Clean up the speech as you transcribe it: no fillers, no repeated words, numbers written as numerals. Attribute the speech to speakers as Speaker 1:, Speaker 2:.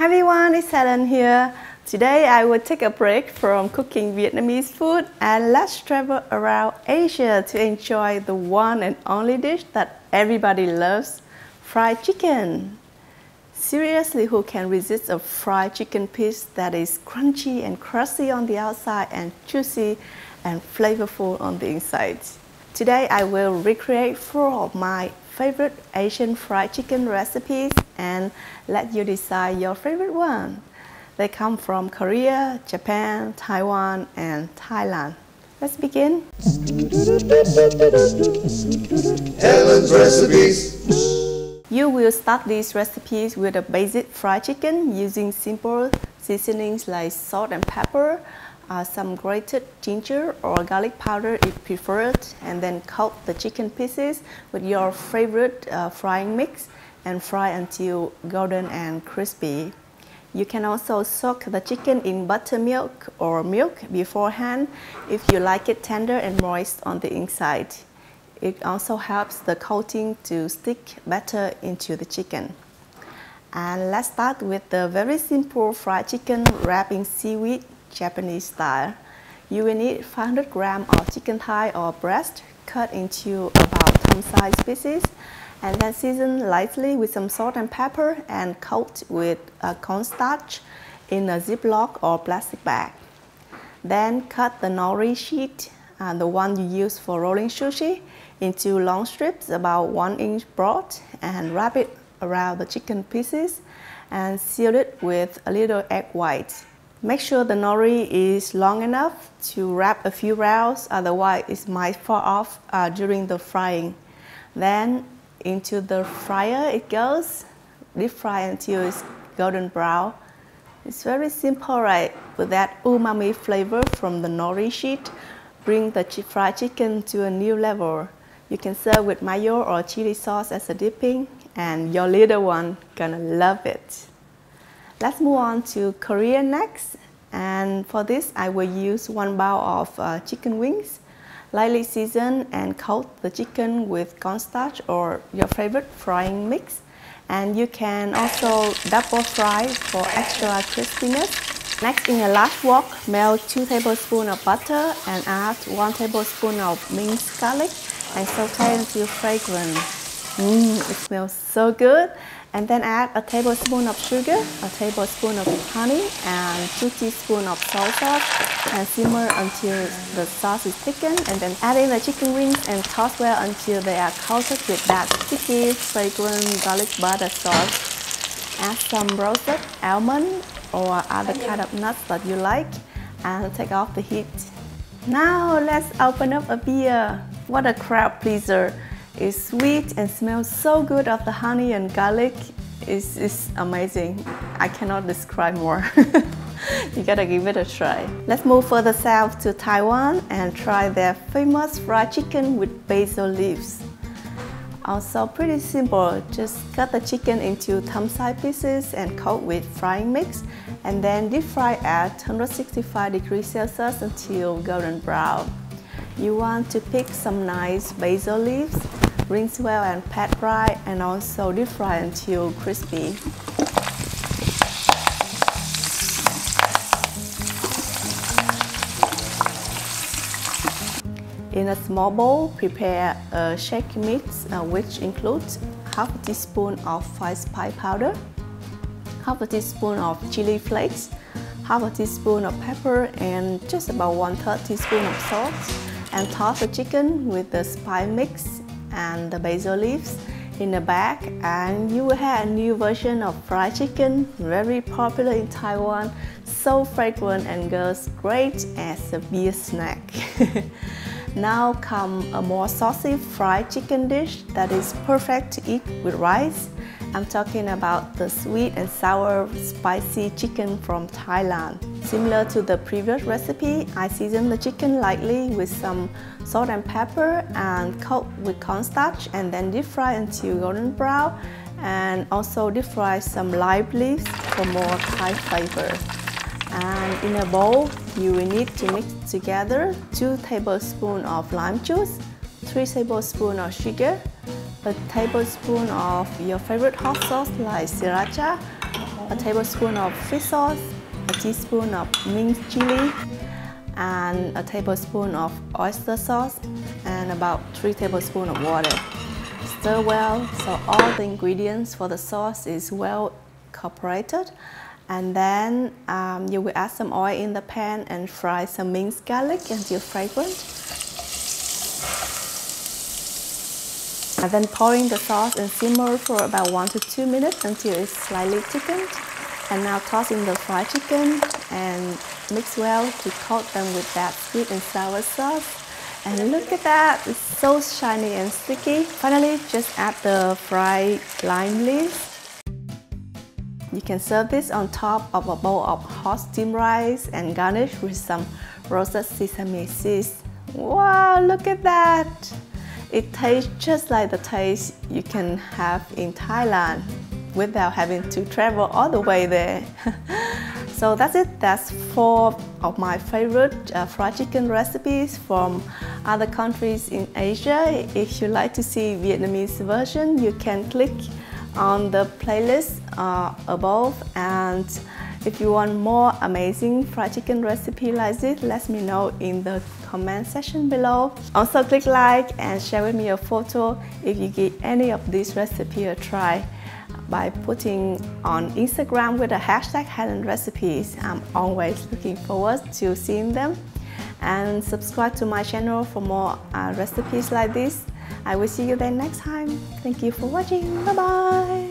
Speaker 1: Hi everyone, it's Helen here. Today I will take a break from cooking Vietnamese food and let's travel around Asia to enjoy the one and only dish that everybody loves, fried chicken. Seriously, who can resist a fried chicken piece that is crunchy and crusty on the outside and juicy and flavorful on the inside? Today I will recreate 4 of my favorite Asian fried chicken recipes and let you decide your favorite one. They come from Korea, Japan, Taiwan, and Thailand. Let's begin.
Speaker 2: Helen's recipes.
Speaker 1: You will start these recipes with a basic fried chicken using simple seasonings like salt and pepper, some grated ginger or garlic powder if preferred, and then coat the chicken pieces with your favorite frying mix and fry until golden and crispy. You can also soak the chicken in buttermilk or milk beforehand if you like it tender and moist on the inside. It also helps the coating to stick better into the chicken. And let's start with the very simple fried chicken wrapped in seaweed Japanese style. You will need 500 grams of chicken thigh or breast cut into about thumb-sized pieces and then season lightly with some salt and pepper and coat with cornstarch in a Ziploc or plastic bag. Then cut the nori sheet, the one you use for rolling sushi, into long strips about 1 inch broad and wrap it around the chicken pieces and seal it with a little egg white. Make sure the nori is long enough to wrap a few rounds, otherwise it might fall off during the frying. Then into the fryer it goes, deep fry until it's golden brown. It's very simple, right? With that umami flavor from the nori sheet, bring the fried chicken to a new level. You can serve with mayo or chili sauce as a dipping, and your little one gonna love it. Let's move on to Korea next, and for this I will use 1 bowl of chicken wings, lightly season and coat the chicken with cornstarch or your favorite frying mix, and you can also double fry for extra crispiness. Next, in a large wok, melt 2 tablespoons of butter and add 1 tablespoon of minced garlic and saute until fragrant. It smells so good. And then add a tablespoon of sugar, a tablespoon of honey, and 2 teaspoons of soy sauce, and simmer until the sauce is thickened. And then add in the chicken wings and toss well until they are coated with that sticky, fragrant garlic butter sauce. Add some roasted almond or other kind of nuts that you like, and take off the heat. Now let's open up a beer. What a crowd pleaser! It's sweet and smells so good of the honey and garlic. It's amazing. I cannot describe more. You gotta give it a try. Let's move further south to Taiwan and try their famous fried chicken with basil leaves. Also pretty simple. Just cut the chicken into thumb-sized pieces and coat with frying mix, and then deep fry at 165 degrees Celsius until golden brown. You want to pick some nice basil leaves, rinse well and pat dry, and also deep fry until crispy. In a small bowl, prepare a shake mix which includes half a teaspoon of white spice powder, half a teaspoon of chili flakes, half a teaspoon of pepper, and just about 1/3 teaspoon of salt. And toss the chicken with the spice mix and the basil leaves in a bag, and you will have a new version of fried chicken, very popular in Taiwan, so fragrant and goes great as a beer snack. Now come a more saucy fried chicken dish that is perfect to eat with rice. I'm talking about the sweet and sour spicy chicken from Thailand. Similar to the previous recipe, I season the chicken lightly with some salt and pepper and coat with cornstarch, and then deep fry until golden brown, and also deep fry some lime leaves for more Thai flavor. And in a bowl, you will need to mix together 2 tablespoons of lime juice, 3 tablespoons of sugar, a tablespoon of your favorite hot sauce like sriracha, a tablespoon of fish sauce, a teaspoon of minced chili, and a tablespoon of oyster sauce, and about 3 tablespoons of water. Stir well so all the ingredients for the sauce is well incorporated. And then you will add some oil in the pan and fry some minced garlic until fragrant. And then pour in the sauce and simmer for about 1 to 2 minutes until it's slightly thickened. And now toss in the fried chicken and mix well to coat them with that sweet and sour sauce. And look at that, it's so shiny and sticky. Finally, just add the fried lime leaves. You can serve this on top of a bowl of hot steamed rice and garnish with some roasted sesame seeds. Wow, look at that! It tastes just like the taste you can have in Thailand without having to travel all the way there. So that's it. That's 4 of my favorite fried chicken recipes from other countries in Asia. If you'd like to see Vietnamese version, you can click on the playlist above, and if you want more amazing fried chicken recipe like this, let me know in the comment section below. Also click like and share with me a photo if you give any of these recipe a try by putting on Instagram with the hashtag Helen recipes. I'm always looking forward to seeing them. And subscribe to my channel for more recipes like this. I will see you then next time. Thank you for watching. Bye bye.